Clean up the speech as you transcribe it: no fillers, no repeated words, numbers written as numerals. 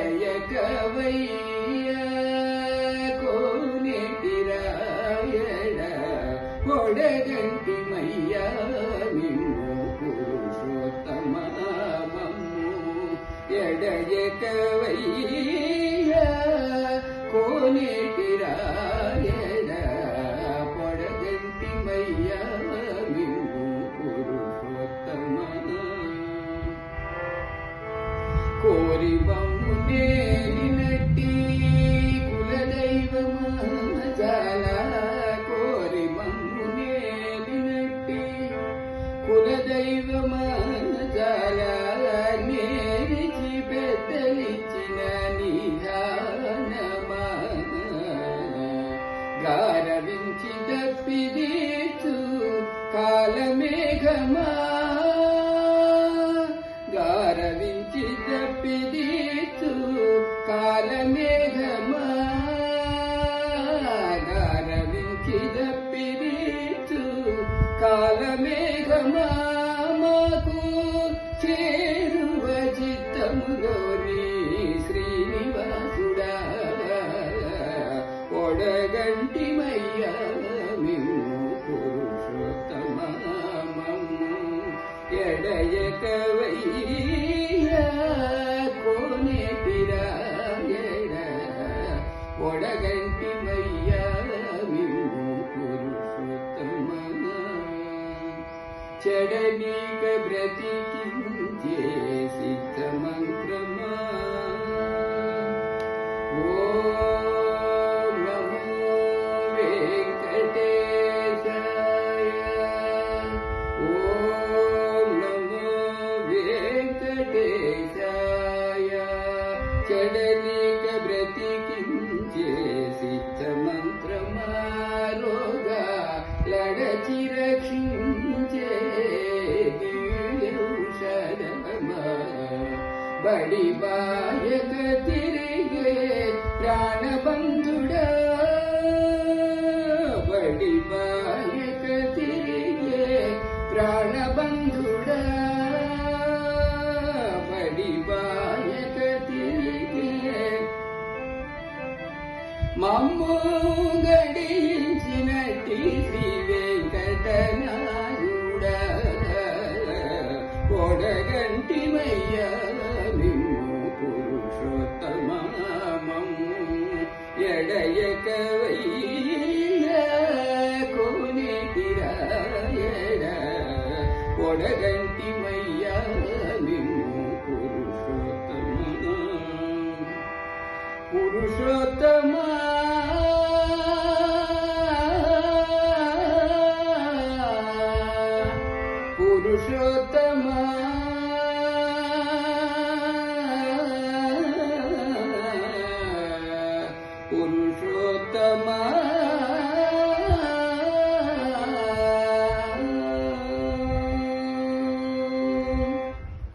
ఎడయకవయ్య కోనేటిరాయడ పొడగంటిమయ్య నిన్ను పురుషోత్తమము ఎడయకవయ్య కోనేటిరాయడ పొడగంటిమయ్య నిన్ను పురుషోత్తమము కోరి నేలినట్టి కులదైవమాజాల కోరి మమ్ము నేలినట్టి కులదైవమాజాల నేరిచి పెద్దలిచ్చిన నిధానమా గారవించి తప్పిదీచు కాలమేఘమా గారవించి తప్పిదీచు కాలమేఘమా గారవించి తప్పిదీచు కాలమేఘమా మాకు చేరువ చిత్తములోని శ్రీనివాసుడా పొడగంటిమయ్య మిమ్ము పురుషోత్తమము ఎడయకవయ్య కోనేటిరాయడ పొడగంటిమయ్య మిమ్ము పురుషోత్తమము చెడనీక బ్రతికించే సిద్ధమంత్రమా ఓం నమో వెంకటేశాయ ఓం నమో వెంకటేశాయ చెడనీక బ్రతికించే సిద్ధమంత్రమా రోగా లడచి రక్షించే దివ్యౌషధమా బడి బాయక తిరిగే ప్రాణబంధుడా బడి బాయక తిరిగే ప్రాణబంధుడా బడి బాయక తిరిగే మమ్ము గడించినట్టి శ్రీ వెంకటనాథుడా పొడగంటిమయ్య మిమ్ము పురుషోత్తమము ఎడయకవయ్య కోనేటిరాయడ పొడగంటి